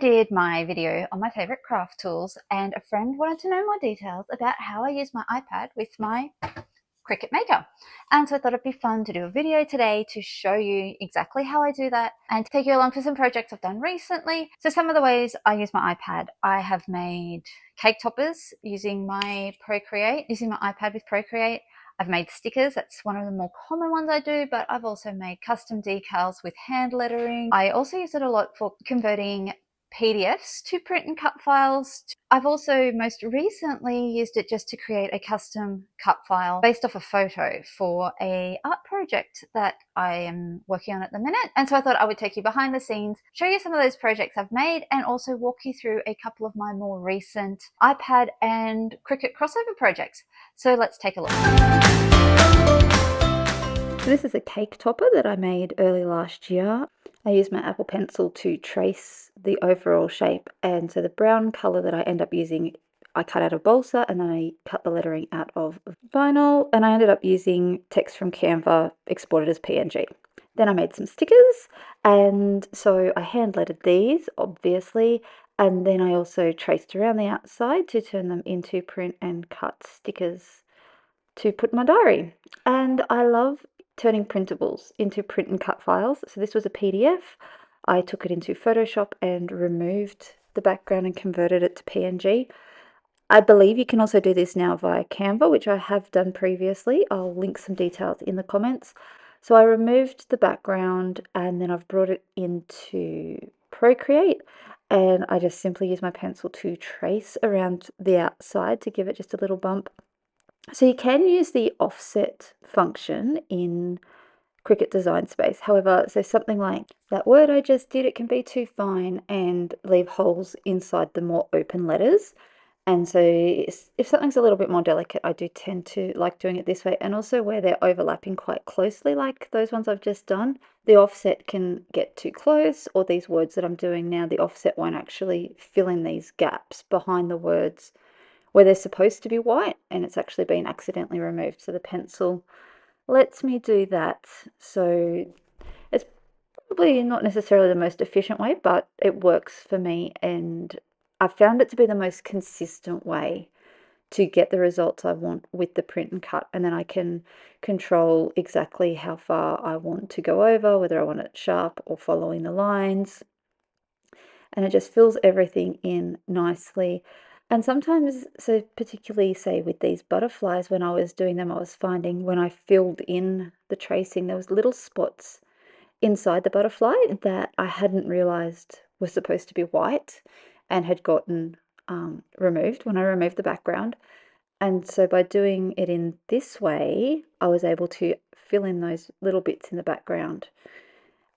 did my video on my favorite craft tools, and a friend wanted to know more details about how I use my iPad with my Cricut Maker. And so I thought it'd be fun to do a video today to show you exactly how I do that and take you along for some projects I've done recently. So some of the ways I use my iPad: I have made cake toppers using my iPad with Procreate. I've made stickers. That's one of the more common ones I do, but I've also made custom decals with hand lettering. I also use it a lot for converting PDFs to print and cut files. I've also most recently used it just to create a custom cut file based off a photo for a art project that I am working on at the minute. And so I thought I would take you behind the scenes, show you some of those projects I've made, and also walk you through a couple of my more recent iPad and Cricut crossover projects. So let's take a look. So this is a cake topper that I made early last year. I used my Apple Pencil to trace the overall shape, and so the brown colour that I end up using, I cut out of balsa and then I cut the lettering out of vinyl, and I ended up using text from Canva exported as PNG. Then I made some stickers, and so I hand lettered these, obviously, and then I also traced around the outside to turn them into print and cut stickers to put in my diary. And I love turning printables into print and cut files. So this was a PDF. I took it into Photoshop and removed the background and converted it to PNG. I believe you can also do this now via Canva, which I have done previously. I'll link some details in the comments. So I removed the background and then I've brought it into Procreate, and I just simply use my pencil to trace around the outside to give it just a little bump. So you can use the offset function in Cricut Design Space. However, so something like that word I just did, it can be too fine and leave holes inside the more open letters. And so if something's a little bit more delicate, I do tend to like doing it this way. And also where they're overlapping quite closely, like those ones I've just done, the offset can get too close, or these words that I'm doing now, the offset won't actually fill in these gaps behind the words where they're supposed to be white, and it's actually been accidentally removed. So the pencil lets me do that. So it's probably not necessarily the most efficient way, but it works for me, and I found it to be the most consistent way to get the results I want with the print and cut. And then I can control exactly how far I want to go over, whether I want it sharp or following the lines. And it just fills everything in nicely. And sometimes, so particularly say with these butterflies, when I was doing them, I was finding when I filled in the tracing, there was little spots inside the butterfly that I hadn't realized were supposed to be white and had gotten removed when I removed the background. And so by doing it in this way, I was able to fill in those little bits in the background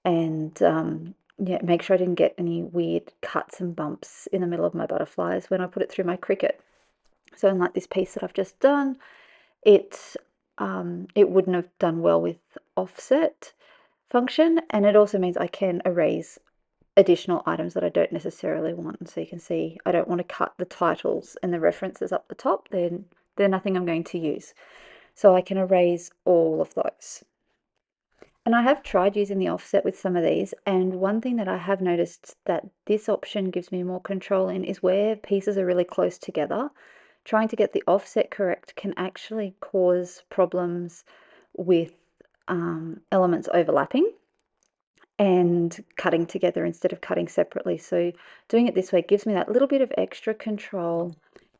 and yeah, make sure I didn't get any weird cuts and bumps in the middle of my butterflies when I put it through my Cricut. So unlike this piece that I've just done, it wouldn't have done well with offset function, and it also means I can erase additional items that I don't necessarily want. And so you can see I don't want to cut the titles and the references up the top, then they're nothing I'm going to use. So I can erase all of those. And I have tried using the offset with some of these, and one thing that I have noticed that this option gives me more control in is where pieces are really close together. Trying to get the offset correct can actually cause problems with elements overlapping and cutting together instead of cutting separately. So doing it this way gives me that little bit of extra control,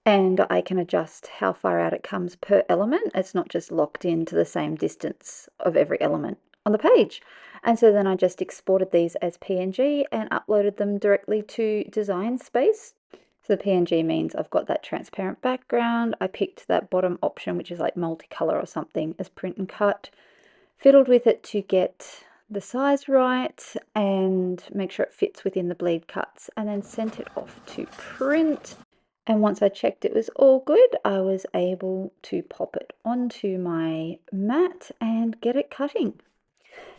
and I can adjust how far out it comes per element. It's not just locked into the same distance of every element on the page. And so then I just exported these as PNG and uploaded them directly to Design Space. So the PNG means I've got that transparent background. I picked that bottom option, which is like multicolor or something, as print and cut, fiddled with it to get the size right and make sure it fits within the bleed cuts, and then sent it off to print. And once I checked it was all good, I was able to pop it onto my mat and get it cutting.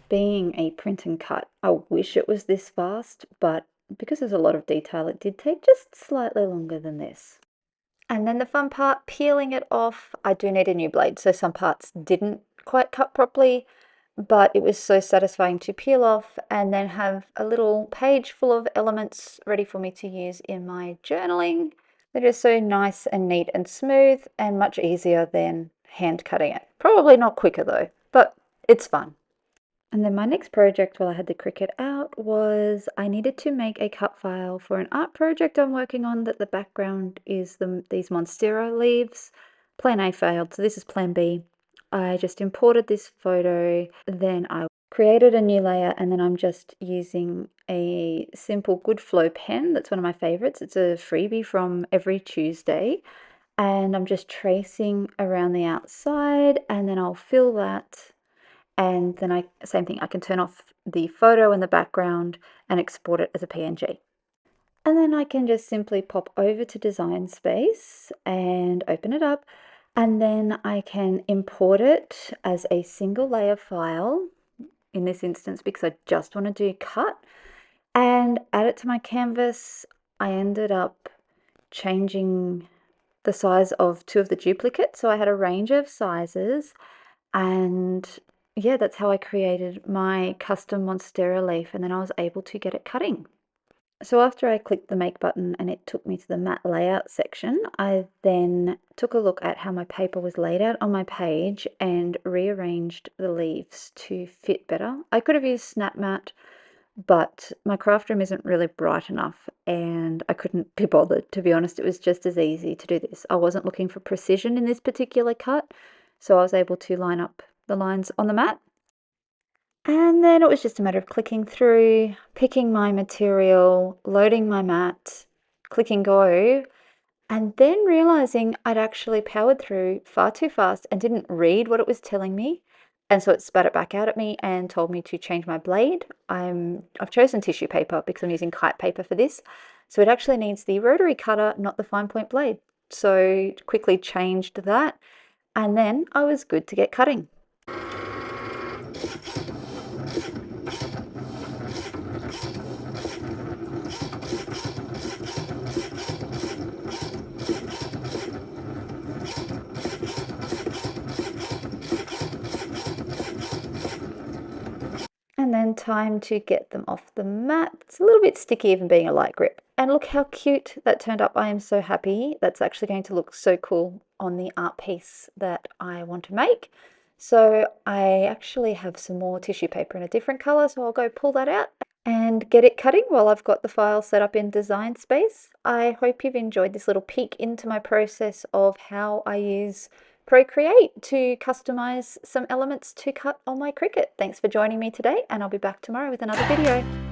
Being a print and cut, I wish it was this fast, but because there's a lot of detail, it did take just slightly longer than this. And then the fun part, peeling it off. I do need a new blade, so some parts didn't quite cut properly, but it was so satisfying to peel off and then have a little page full of elements ready for me to use in my journaling. They're just so nice and neat and smooth and much easier than hand cutting it. Probably not quicker though, but it's fun. And then my next project while I had the Cricut out was I needed to make a cut file for an art project I'm working on that the background is these Monstera leaves. Plan A failed, so this is plan B. I just imported this photo, then I created a new layer, and then I'm just using a simple Good Flow pen. That's one of my favorites. It's a freebie from Every Tuesday. And I'm just tracing around the outside, and then I'll fill that. And then same thing, I can turn off the photo in the background and export it as a PNG. And then I can just simply pop over to Design Space and open it up. And then I can import it as a single layer file in this instance because I just want to do cut and add it to my canvas. I ended up changing the size of two of the duplicates. So I had a range of sizes, and yeah, that's how I created my custom Monstera leaf, and then I was able to get it cutting. So after I clicked the make button and it took me to the matte layout section, I then took a look at how my paper was laid out on my page and rearranged the leaves to fit better. I could have used Snap Matte, but my craft room isn't really bright enough and I couldn't be bothered. To be honest, it was just as easy to do this. I wasn't looking for precision in this particular cut, so I was able to line up the lines on the mat. And then it was just a matter of clicking through, picking my material, loading my mat, clicking go, and then realizing I'd actually powered through far too fast and didn't read what it was telling me. And so it spat it back out at me and told me to change my blade. I've chosen tissue paper because I'm using kite paper for this. So it actually needs the rotary cutter, not the fine point blade. So quickly changed that. And then I was good to get cutting. And then time to get them off the mat. It's a little bit sticky even being a light grip. And look how cute that turned up. I am so happy. That's actually going to look so cool on the art piece that I want to make. So I actually have some more tissue paper in a different color, so I'll go pull that out and get it cutting while I've got the file set up in Design Space. I hope you've enjoyed this little peek into my process of how I use Procreate to customize some elements to cut on my Cricut. Thanks for joining me today, and I'll be back tomorrow with another video.